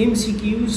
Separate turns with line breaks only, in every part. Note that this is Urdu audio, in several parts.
MCQs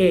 A,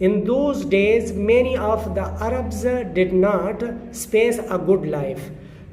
In those days many of the Arabs did not space a good life।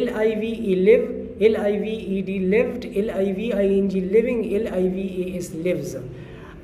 LIVE live, LIVED lived, LIVING living, LIVES lives।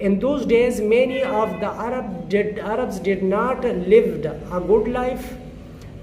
in those days many of the Arabs did not lived a good life।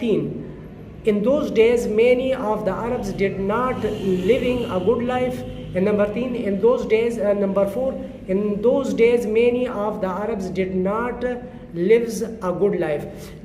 3, in those days many of the Arabs did not living a good life। and number 3, in those days number 4, in those days many of the Arabs did not lives a good life।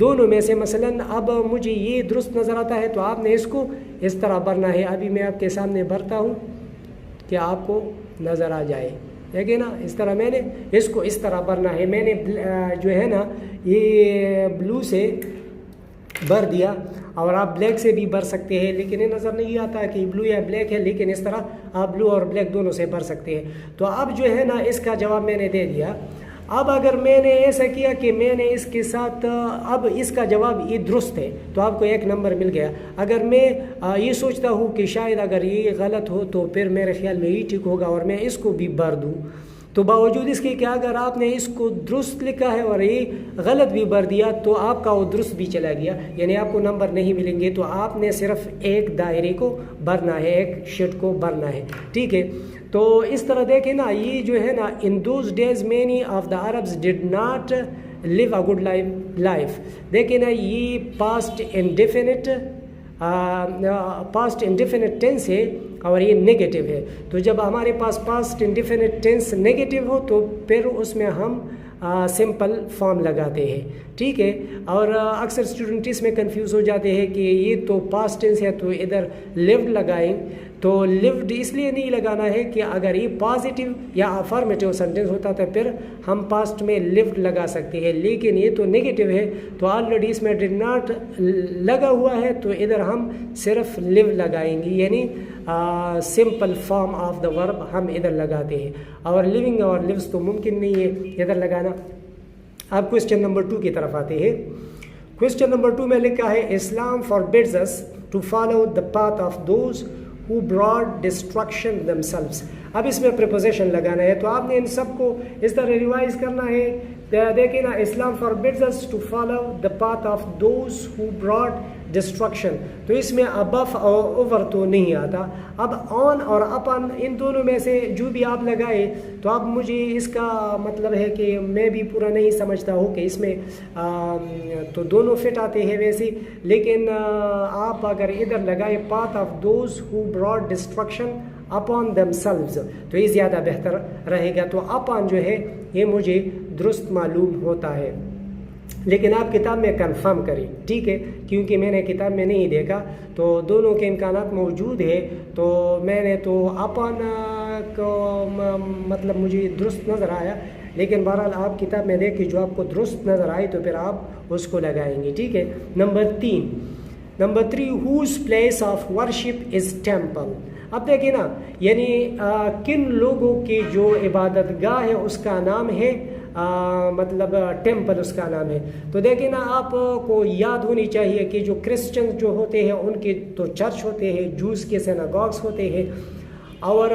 دونوں میں سے مثلاً اب مجھے یہ درست نظر آتا ہے تو آپ نے اس کو اس طرح بھرنا ہے. ابھی میں آپ کے سامنے بھرتا ہوں کہ آپ کو نظر آ جائے. دیکھیں نا اس طرح میں نے اس کو اس طرح بھرنا ہے. میں نے جو ہے نا یہ بلو سے بھر دیا اور آپ بلیک سے بھی بھر سکتے ہیں, لیکن یہ نظر نہیں آتا کہ بلو یا بلیک ہے, لیکن اس طرح آپ بلو اور بلیک دونوں سے بھر سکتے ہیں. تو اب جو ہے نا اس کا جواب میں نے دے دیا. اب اگر میں نے ایسا کیا کہ میں نے اس کے ساتھ اب اس کا جواب یہ درست ہے تو آپ کو 1 نمبر مل گیا. اگر میں یہ سوچتا ہوں کہ شاید اگر یہ غلط ہو تو پھر میرے خیال میں یہ ٹھیک ہوگا اور میں اس کو بھی بھر دوں, تو باوجود اس کے کہ اگر آپ نے اس کو درست لکھا ہے اور یہ غلط بھی بھر دیا تو آپ کا وہ درست بھی چلا گیا, یعنی آپ کو نمبر نہیں ملیں گے. تو آپ نے صرف ایک دائرے کو بھرنا ہے, ایک شیٹ کو بھرنا ہے, ٹھیک ہے. تو اس طرح دیکھیں نا یہ جو ہے نا in those days many of the Arabs did not live a good life. دیکھیں نا یہ پاسٹ انڈیفینٹ ٹینس ہے اور یہ نیگیٹو ہے. تو جب ہمارے پاس پاسٹ انڈیفینٹ ٹینس نیگیٹو ہو تو پھر اس میں ہم سمپل فارم لگاتے ہیں, ٹھیک ہے. اور اکثر اسٹوڈنٹ اس میں کنفیوز ہو جاتے ہیں کہ یہ تو پاسٹ ٹینس ہے تو ادھر لیوڈ لگائیں. تو لیوڈ اس لیے نہیں لگانا ہے کہ اگر یہ پازیٹیو یا افرمیٹیو سینٹینس ہوتا تو پھر ہم پاسٹ میں لیوڈ لگا سکتے ہیں, لیکن یہ تو نیگیٹو ہے تو آلریڈی اس میں ڈڈ ناٹ لگا ہوا ہے تو ادھر ہم صرف لیو لگائیں گے, یعنی سمپل فارم آف دا ورب ہم ادھر لگاتے ہیں. اور لیونگ اور لیوز تو ممکن نہیں ہے ادھر لگانا. اب کوشچن نمبر 2 کی طرف آتے ہیں. کوشچن نمبر 2 میں لکھا ہے اسلام forbids us to follow the path of those who brought destruction themselves. اب اس میں preposition لگانا ہے تو آپ نے ان سب کو اس طرح ریوائز کرنا ہے. دیکھیں نا اسلام forbids us to follow the path of those who brought destruction. تو اس میں above اور over تو نہیں آتا. اب on اور upon ان دونوں میں سے جو بھی آپ لگائے تو اب مجھے اس کا مطلب ہے کہ میں بھی پورا نہیں سمجھتا ہوں کہ اس میں تو دونوں فٹ آتے ہیں ویسے, لیکن آپ اگر ادھر لگائے path of those who brought destruction upon themselves تو یہ زیادہ بہتر رہے گا. تو upon جو ہے یہ مجھے درست معلوم ہوتا ہے, لیکن آپ کتاب میں کنفرم کریں, ٹھیک ہے, کیونکہ میں نے کتاب میں نہیں دیکھا تو دونوں کے امکانات موجود ہے. تو میں نے تو اپن کو مطلب مجھے درست نظر آیا, لیکن بہرحال آپ کتاب میں دیکھ کے جو آپ کو درست نظر آئے تو پھر آپ اس کو لگائیں گے, ٹھیک ہے. Number 3 whose place of worship is temple. اب دیکھیں نا یعنی کن لوگوں کی جو عبادت گاہ ہے اس کا نام ہے مطلب ٹیمپل اس کا نام ہے. تو دیکھیں نا آپ کو یاد ہونی چاہیے کہ جو کرسچن جو ہوتے ہیں ان کے تو چرچ ہوتے ہیں, جوز کے سیناگوگس ہوتے ہیں, اور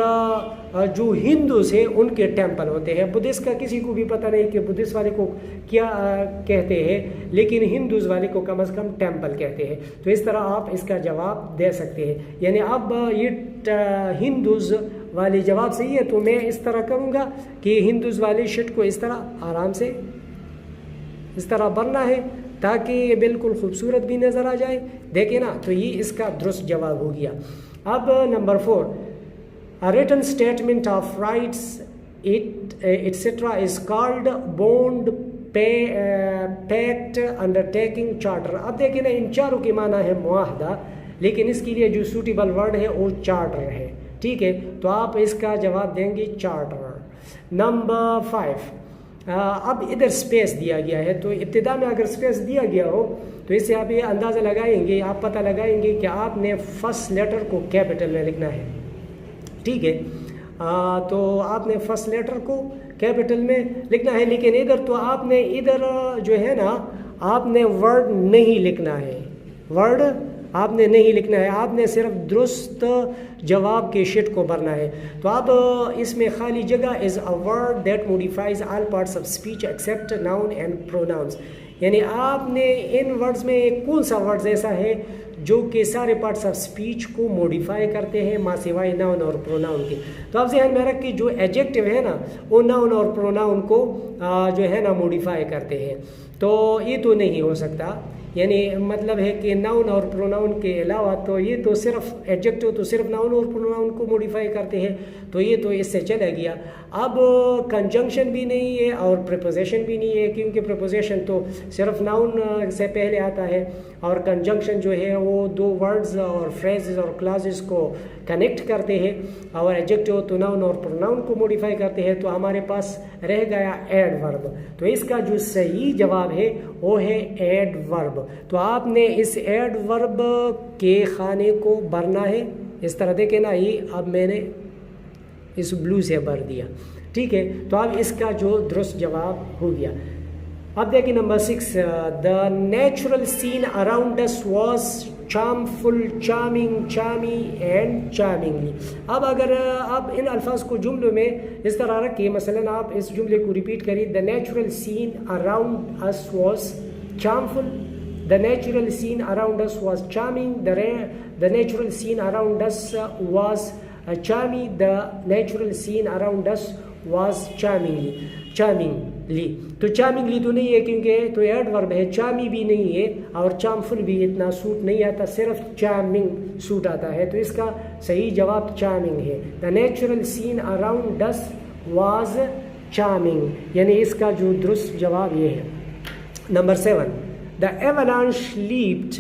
جو ہندوز ہیں ان کے ٹیمپل ہوتے ہیں. بدھسٹ کا کسی کو بھی پتہ نہیں کہ بدھسٹ والے کو کیا کہتے ہیں, لیکن ہندوز والے کو کم از کم ٹیمپل کہتے ہیں. تو اس طرح آپ اس کا جواب دے سکتے ہیں. یعنی اب یہ ہندوز والے جواب صحیح ہے تو میں اس طرح کروں گا کہ ہندوز والے شٹ کو اس طرح آرام سے اس طرح بھرنا ہے تاکہ یہ بالکل خوبصورت بھی نظر آ جائے. دیکھیں نا تو یہ اس کا درست جواب ہو گیا. اب number 4 A written statement of rights etc. is called bond, pact, undertaking, charter. اب دیکھیں نا ان چاروں کی معنی ہے معاہدہ, لیکن اس کے لیے جو سوٹیبل ورڈ ہے وہ چارٹر ہے, ٹھیک ہے. تو آپ اس کا جواب دیں گے چارٹر. نمبر 5 اب ادھر سپیس دیا گیا ہے تو ابتدا میں اگر سپیس دیا گیا ہو تو اس سے آپ یہ اندازہ لگائیں گے, آپ پتہ لگائیں گے کہ آپ نے فرسٹ لیٹر کو کیپٹل میں لکھنا ہے, ٹھیک ہے. تو آپ نے فرسٹ لیٹر کو کیپٹل میں لکھنا ہے, لیکن ادھر تو آپ نے ادھر جو ہے نا آپ نے ورڈ نہیں لکھنا ہے, ورڈ آپ نے نہیں لکھنا ہے, آپ نے صرف درست جواب کے شیٹ کو بھرنا ہے. تو اب اس میں خالی جگہ is a word that modifies all parts of speech except noun and pronouns. یعنی آپ نے ان ورڈز میں کون سا ورڈز ایسا ہے جو کہ سارے پارٹس آف اسپیچ کو موڈیفائی کرتے ہیں ماں سوائے ناؤن اور پروناؤن کے. تو آپ ذہن میں رکھ کے جو ایڈجیکٹیو ہے نا وہ ناؤن اور پروناؤن کو جو ہے نا موڈیفائی کرتے ہیں. تو یہ تو نہیں ہو سکتا, یعنی مطلب ہے کہ ناؤن اور پروناؤن کے علاوہ تو یہ تو صرف ایڈجیکٹیو تو صرف ناؤن اور پروناؤن کو موڈیفائی کرتے ہیں, تو یہ تو اس سے چلا گیا. اب کنجنکشن بھی نہیں ہے اور پریپوزیشن بھی نہیں ہے، کیونکہ پریپوزیشن تو صرف ناؤن سے پہلے آتا ہے، اور کنجنکشن جو ہے وہ دو ورڈز اور فریزز اور کلازز کو کنیکٹ کرتے ہیں، اور ایڈجیکٹو تو ناؤن اور پروناؤن کو موڈیفائی کرتے ہیں. تو ہمارے پاس رہ گیا ایڈ ورب. تو اس کا جو صحیح جواب ہے وہ ہے ایڈ ورب. تو آپ نے اس ایڈ ورب کے خانے کو بھرنا ہے. اس طرح دیکھیں نا، یہ اب میں نے اس بلو سے بھر دیا، ٹھیک ہے. تو اب اس کا جو درست جواب ہو گیا. اب دیکھیں number 6، the natural scene around us was charmful, charming, charmy and charmingly. اب اگر آپ ان الفاظ کو جملوں میں اس طرح رکھیں، مثلا آپ اس جملے کو ریپیٹ کریں، the natural scene around us was charmful, the natural scene around us was charming, the natural scene around us was charmy, the natural scene around us was charmingly. تو charmingly تو نہیں ہے کیونکہ تو ایڈ ورب ہے، charmy بھی نہیں ہے اور charmful بھی اتنا سوٹ نہیں آتا، صرف charming سوٹ آتا ہے. تو اس کا صحیح جواب charming ہے. the natural scene around us was charming، یعنی اس کا جو درست جواب یہ ہے. Number 7، the avalanche leaped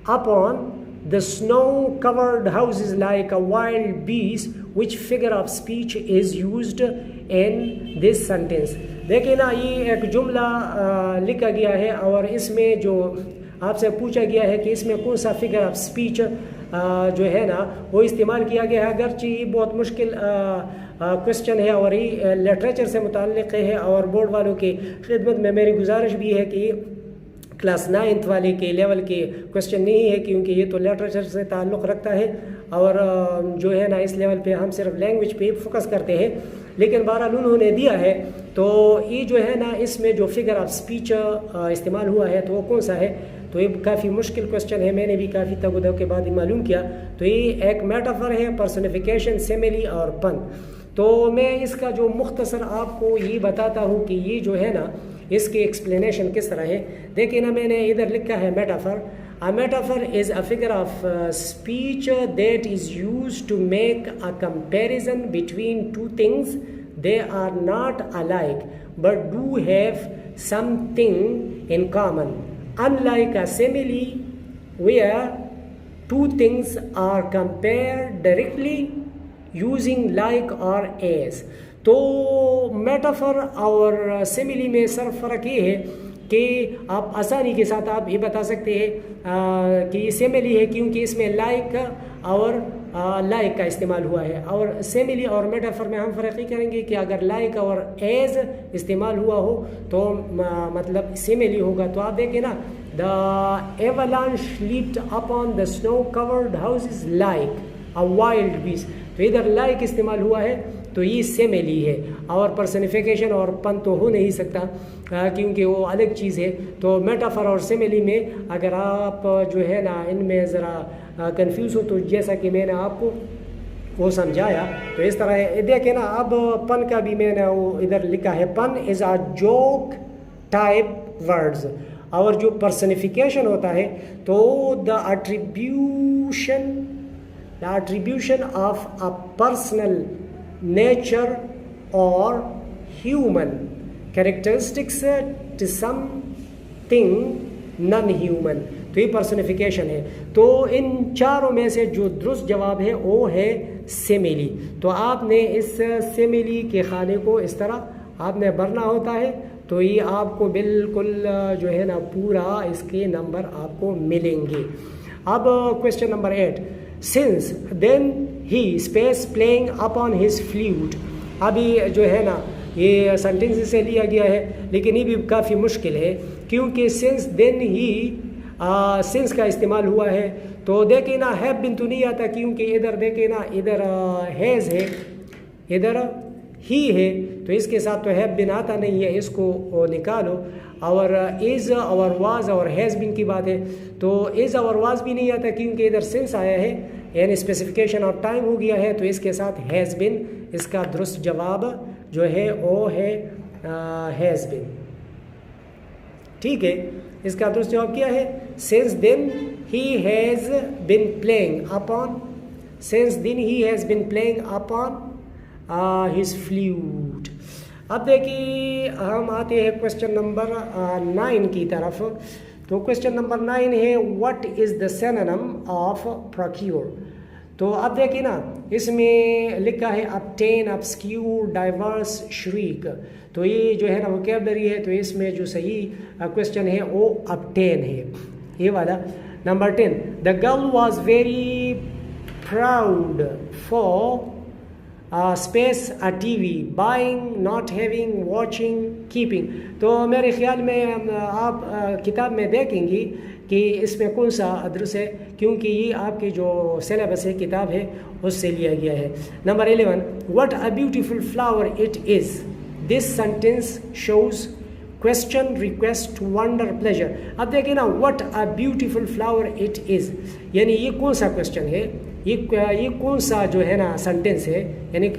upon the snow-covered houses like a wild beast. Which figure of speech is used in this sentence؟ دیکھیں نا، یہ ایک جملہ لکھا گیا ہے اور اس میں جو آپ سے پوچھا گیا ہے کہ اس میں کون سا فگر آف اسپیچ جو ہے نا وہ استعمال کیا گیا ہے. اگرچہ یہ بہت مشکل کوشچن ہے اور یہ لٹریچر سے متعلق ہے، اور بورڈ والوں کی خدمت میں میری گزارش بھی ہے کہ کلاس 9 والے کے لیول کے کوشچن نہیں ہے، کیونکہ یہ تو لٹریچر سے تعلق رکھتا ہے اور جو ہے نا اس لیول پہ ہم صرف لینگویج پہ فوکس کرتے ہیں. لیکن بہرحال انہوں نے دیا ہے، تو یہ جو ہے نا اس میں جو فگر آف اسپیچ استعمال ہوا ہے تو وہ کون سا ہے. تو یہ کافی مشکل کوشچن ہے، میں نے بھی کافی تگ و دو کے بعد معلوم کیا. تو یہ ایک میٹافر ہے، پرسونیفیکیشن، سیملی اور پن. تو میں اس کا جو مختصر آپ کو یہ بتاتا ہوں کہ یہ جو ہے نا اس کی ایکسپلینیشن کس طرح ہے. دیکھیں نا، میں نے ادھر لکھا ہے metaphor. A metaphor is a figure of speech that is used to make a comparison between two things. They are not alike but do have something in common. Unlike a simile where two things are compared directly using like or as. تو میٹافر اور سیملی میں صرف فرق یہ ہے کہ آپ آسانی کے ساتھ آپ یہ بتا سکتے ہیں کہ یہ سیملی ہے کیونکہ اس میں لائک اور لائک کا استعمال ہوا ہے. اور سیملی اور میٹافر میں ہم فرق یہ کریں گے کہ اگر لائک اور ایز استعمال ہوا ہو تو مطلب سیملی ہوگا. تو آپ دیکھیں نا، the avalanche leaped upon the snow covered houses like a wild beast. تو ادھر لائک استعمال ہوا ہے تو یہ سیملی ہے، اور پرسنیفیکیشن اور پن تو ہو نہیں سکتا کیونکہ وہ الگ چیز ہے. تو میٹافر اور سیملی میں اگر آپ جو ہے نا ان میں ذرا کنفیوز ہو تو جیسا کہ میں نے آپ کو وہ سمجھایا تو اس طرح ہے. دیکھیں نا، اب پن کا بھی میں نے وہ ادھر لکھا ہے. پن از اے جوک ٹائپ ورڈز. اور جو پرسنیفیکیشن ہوتا ہے تو دا attribution of a personal nature or human characteristics to something non-human. تو یہ پرسنیفیکیشن ہے. تو ان چاروں میں سے جو درست جواب ہے وہ ہے سیملی. تو آپ نے اس سیملی کے خانے کو اس طرح آپ نے بھرنا ہوتا ہے. تو یہ آپ کو بالکل جو ہے نا پورا اس کے نمبر آپ کو ملیں گے. اب question number 8، since then he space playing upon his flute. ابھی جو ہے نا یہ سینٹینس سے لیا گیا ہے لیکن یہ بھی کافی مشکل ہے کیونکہ since then he since کا استعمال ہوا ہے. تو دیکھیں نا have been تو نہیں آتا کیونکہ ادھر دیکھیں نا ادھر has ہے، ادھر ہی ہے، تو اس کے ساتھ تو have been آتا نہیں ہے، اس کو نکالو. اور is اور was اور has been کی بات ہے تو is اور was بھی نہیں آتا کیونکہ ادھر since آیا ہے، یعنی اسپیسیفیکیشن اور ٹائم ہو گیا ہے. تو اس کے ساتھ has been اس کا درست جواب جو ہے وہ ہے has been. ٹھیک ہے، اس کا درست جواب کیا ہے؟ since then he has been playing upon. since then he has been playing upon his flute. اب دیکھیے ہم آتے ہیں کوشچن نمبر 9 کی طرف. تو کوشچن نمبر 9 ہے what is the synonym of procure. تو اب دیکھیے نا اس میں لکھا ہے obtain, obscure, diverse, shriek. تو یہ جو ہے نا ووکیبلری ہے, تو اس میں جو صحیح کوشچن ہے وہ obtain ہے یہ والا. Number 10 the girl was very proud for space, a TV, buying, not having, watching, keeping. تو میرے خیال میں آپ کتاب میں دیکھیں گی کہ اس میں کون سا درس ہے, کیونکہ یہ آپ کی جو سلیبس ہے کتاب ہے اس سے لیا گیا ہے. Number 11 what a beautiful flower it is. This sentence shows question, request, wonder, pleasure. اب دیکھیں نا what a beautiful flower it is, یعنی یہ کون سا کوشچن ہے, یہ کون سا جو ہے نا سنٹینس ہے, یعنی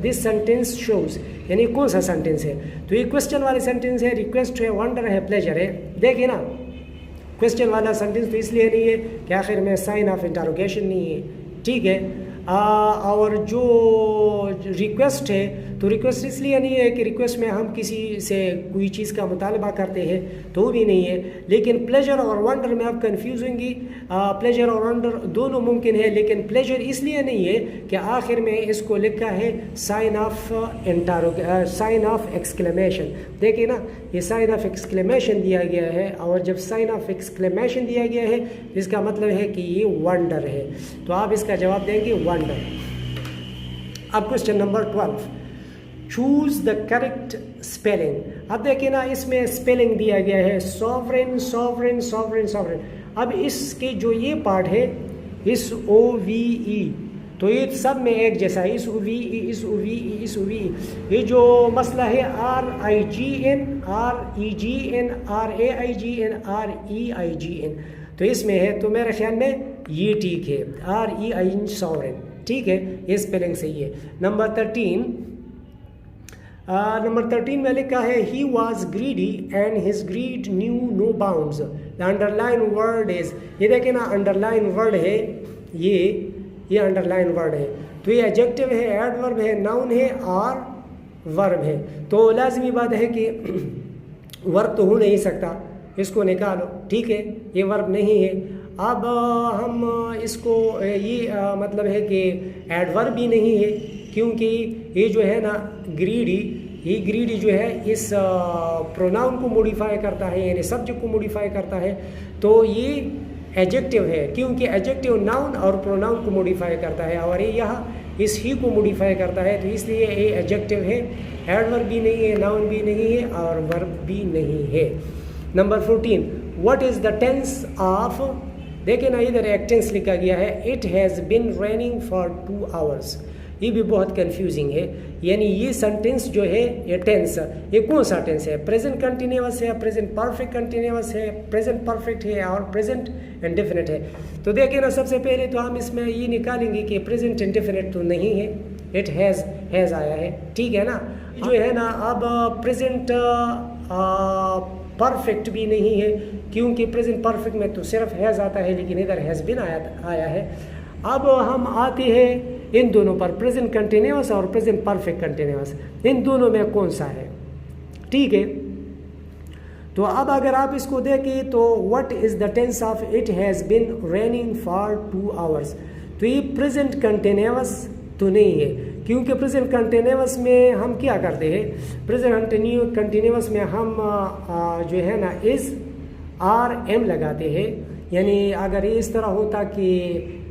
دس سینٹینس شوز, یعنی کون سا سینٹینس ہے. تو یہ کوشچن والی سینٹینس ہے, ریکویسٹ ہے, ونڈر ہے, پلیجر ہے. دیکھیں نا کوشچن والا سینٹینس تو اس لیے نہیں ہے کہ آخر میں سائن آف انٹروگیشن نہیں ہے, ٹھیک ہے. اور جو ریکویسٹ ہے تو ریکویسٹ اس لیے نہیں ہے کہ ریکویسٹ میں ہم کسی سے کوئی چیز کا مطالبہ کرتے ہیں, تو بھی نہیں ہے. لیکن پلیجر اور ونڈر میں آپ کنفیوز ہوں گی, پلیجر اور ونڈر دونوں ممکن ہے, لیکن پلیجر اس لیے نہیں ہے کہ آخر میں اس کو لکھا ہے سائن آف ایکسکلیمیشن. دیکھیں نا یہ سائن آف ایکسکلیمیشن دیا گیا ہے, اور جب سائن آف ایکسکلیمیشن دیا گیا ہے اس کا مطلب ہے کہ یہ ونڈر ہے, تو آپ اس کا جواب دیں گے ونڈر. اب question number 12 choose the correct spelling. اب دیکھیں نا اس میں اسپیلنگ دیا گیا ہے سوورن, سوورن, سوورن, سوورن. اب اس کے جو یہ پارٹ ہے اس او وی ای, تو یہ سب میں ایک جیسا ہے, اس او وی ای, اس او وی ای, اس او وی ای. یہ جو مسئلہ ہے R I G N, R E G N, R A I G N, R E I G N, تو اس میں ہے. تو میرے خیال میں یہ ٹھیک ہے, are E I N sovereign, ٹھیک ہے, یہ اسپیلنگ صحیح ہے. نمبر 13 میں لکھا ہے he was greedy and his greed knew no bounds. the underline word is, یہ دیکھیں نا انڈرلائن ورڈ ہے, یہ انڈرلائن ورڈ ہے. تو یہ ایڈجیکٹو ہے, ایڈورب ہے, ناؤن ہے اور ورب ہے. تو لازمی بات ہے کہ ورب تو ہو نہیں سکتا, اس کو نکالو, ٹھیک ہے, یہ ورب نہیں ہے. اب ہم اس کو یہ مطلب ہے کہ ایڈورب بھی نہیں ہے, کیونکہ یہ جو ہے نا گریڈی جو ہے اس پروناؤن کو موڈیفائی کرتا ہے, یعنی سبجیکٹ کو موڈیفائی کرتا ہے. تو یہ ایڈجیکٹو ہے, کیونکہ ایڈجیکٹو ناؤن اور پروناؤن کو موڈیفائی کرتا ہے, اور یہ یہاں اس ہی کو موڈیفائی کرتا ہے, تو اس لیے یہ ایڈجیکٹو ہے, ایڈورب بھی نہیں ہے, ناؤن بھی نہیں ہے, اور ورب بھی نہیں ہے. Number 14 what is the tense of, دیکھیں نا ادھر ایک ٹینس لکھا گیا ہے it has been raining for 2 hours. یہ بھی بہت کنفیوزنگ ہے, یعنی یہ سنٹینس جو ہے یہ ٹینس, یہ کون سا ٹینس ہے, پریزنٹ کنٹینیوس ہے, پریزنٹ پرفیکٹ کنٹینیوس ہے, پریزنٹ پرفیکٹ ہے, اور پریزنٹ انڈیفینٹ ہے. تو دیکھیں نا سب سے پہلے تو ہم اس میں یہ نکالیں گے کہ پریزنٹ انڈیفینٹ تو نہیں ہے, اٹ ہیز آیا ہے, ٹھیک ہے نا. جو ہے نا اب پریزنٹ پرفیکٹ بھی نہیں ہے, کیونکہ پریزنٹ پرفیکٹ میں تو صرف ہیز آتا ہے, لیکن ادھر ہیز بین آیا ہے. اب ہم آتے ہیں ان دونوں پر, پریزنٹ کنٹینیوس اور پریزنٹ پرفیکٹ کنٹینیوس, ان دونوں میں کون سا ہے, ٹھیک ہے. تو اب اگر آپ اس کو دیکھیں تو what is the tense of it has been raining for 2 hours. تو یہ پریزنٹ کنٹینیوس تو نہیں ہے, کیونکہ پریزنٹ کنٹینیوس میں ہم کیا کرتے ہیں, پریزنٹ کنٹینیوس میں ہم جو ہے نا از آر ایم لگاتے ہیں. یعنی اگر یہ اس طرح ہوتا کہ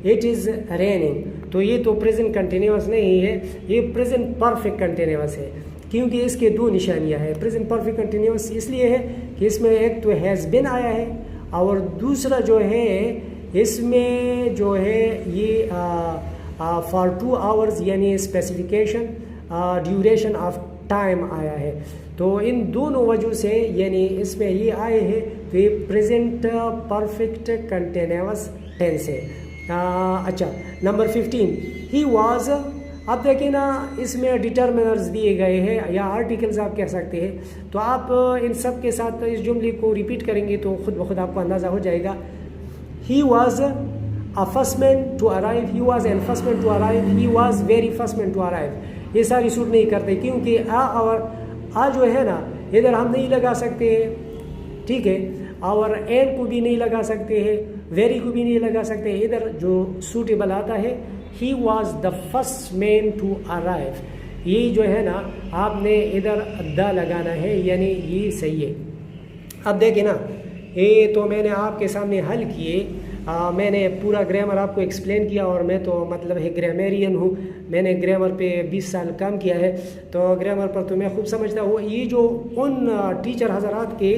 اٹ از ریننگ, تو یہ تو پریزنٹ کنٹینیوس نہیں ہے, یہ پریزنٹ پرفیکٹ کنٹینیوس ہے, کیونکہ اس کے 2 نشانیاں ہیں. پریزنٹ پرفیکٹ کنٹینیوس اس لیے ہے کہ اس میں ایک تو ہیز بین آیا ہے, اور دوسرا جو ہے اس میں جو ہے یہ فار 2 hours یعنی اسپیسیفیکیشن ڈیوریشن آف ٹائم آیا ہے. تو ان دونوں وجہ سے یعنی اس میں یہ آئے ہیں, تو یہ پریزنٹ پرفیکٹ کنٹینیوس ٹینس ہے. اچھا نمبر 15 ہی واز. اب دیکھیں نا اس میں ڈیٹرمنرز دیے گئے ہیں یا آرٹیکلز آپ کہہ سکتے ہیں, تو آپ ان سب کے ساتھ اس جملے کو ریپیٹ کریں گے تو خود بخود آپ کو اندازہ ہو جائے گا. He was a first man to arrive, he was an first man to arrive, he was very first man to arrive. یہ ساری سوٹ نہیں کرتے، کیونکہ اور جو ہے نا ادھر ہم نہیں لگا سکتے ہیں، ٹھیک ہے، اور این کو بھی نہیں لگا سکتے ہیں، ویری کو بھی نہیں لگا سکتے ہیں. ادھر جو سوٹیبل آتا ہے he was the first man to arrive, یہ جو ہے نا آپ نے ادھر دا لگانا ہے، یعنی یہ صحیح ہے. اب دیکھیں نا، یہ تو میں نے آپ کے سامنے حل کیے، میں نے پورا گرامر آپ کو ایکسپلین کیا، اور میں تو مطلب ہے گرامیرین ہوں، میں نے گرامر پہ 20 سال کام کیا ہے، تو گرامر پر تو میں خوب سمجھتا ہوں. یہ جو ان ٹیچر حضرات کے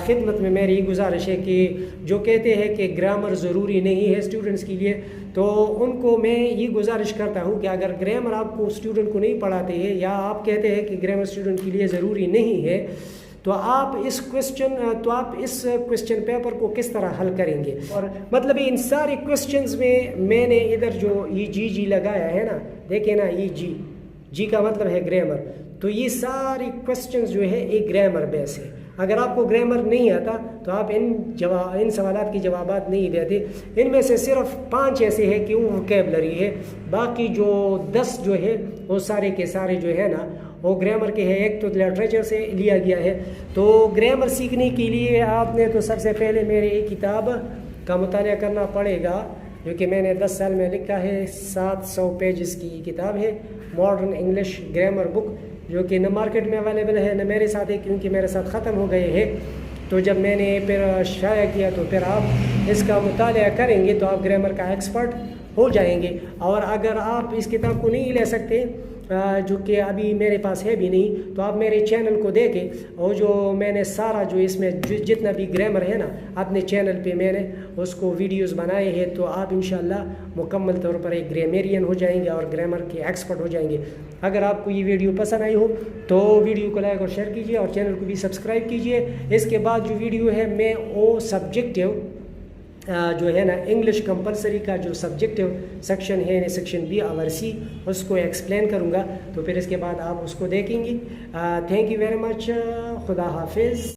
خدمت میں میری گزارش ہے کہ جو کہتے ہیں کہ گرامر ضروری نہیں ہے اسٹوڈنٹس کے لیے، تو ان کو میں یہ گزارش کرتا ہوں کہ اگر گرامر آپ کو اسٹوڈنٹ کو نہیں پڑھاتے ہیں، یا آپ کہتے ہیں کہ گرامر اسٹوڈنٹ کے لیے ضروری نہیں ہے، تو آپ اس کوسچن پیپر کو کس طرح حل کریں گے. اور مطلب ان سارے کوسچنز میں نے ادھر جو یہ جی لگایا ہے نا، دیکھیں نا، یہ جی کا مطلب ہے گرامر. تو یہ ساری کوسچنز جو ہے ایک گرامر بیس ہے. اگر آپ کو گرامر نہیں آتا تو آپ ان سوالات کی جوابات نہیں دیتے. ان میں سے صرف 5 ایسے ہیں کہ وہ ووکیبلری ہے، باقی جو 10 جو ہے وہ سارے کے سارے جو ہے نا وہ گرامر کے ہے. ایک تو لٹریچر سے لیا گیا ہے. تو گرامر سیکھنے کے لیے آپ نے تو سب سے پہلے میرے ایک کتاب کا مطالعہ کرنا پڑے گا، جو کہ میں نے 10 سال میں لکھا ہے. 700 پیجز کی کتاب ہے، ماڈرن انگلش گرامر بک، جو کہ نہ مارکیٹ میں اویلیبل ہے نہ میرے ساتھ ہے، کیونکہ میرے ساتھ ختم ہو گئے ہیں. تو جب میں نے پھر شائع کیا تو پھر آپ اس کا مطالعہ کریں گے تو آپ گرامر کا ایکسپرٹ ہو جائیں گے. اور اگر آپ اس کتاب کو نہیں لے سکتے، جو کہ ابھی میرے پاس ہے بھی نہیں، تو آپ میرے چینل کو دیکھیں، اور جو میں نے سارا جو اس میں جتنا بھی گرامر ہے نا اپنے چینل پہ میں نے اس کو ویڈیوز بنائے ہیں. تو آپ انشاءاللہ مکمل طور پر ایک گرامیرین ہو جائیں گے اور گرامر کے ایکسپرٹ ہو جائیں گے. اگر آپ کو یہ ویڈیو پسند آئی ہو تو ویڈیو کو لائک اور شیئر کیجیے، اور چینل کو بھی سبسکرائب کیجیے. اس کے بعد جو ویڈیو ہے میں وہ سبجیکٹیو جو ہے نا انگلش کمپلسری کا جو سبجیکٹیو سیکشن ہے، یعنی سیکشن بی اور سی، اس کو ایکسپلین کروں گا. تو پھر اس کے بعد آپ اس کو دیکھیں گے. Thank you very much. خدا حافظ.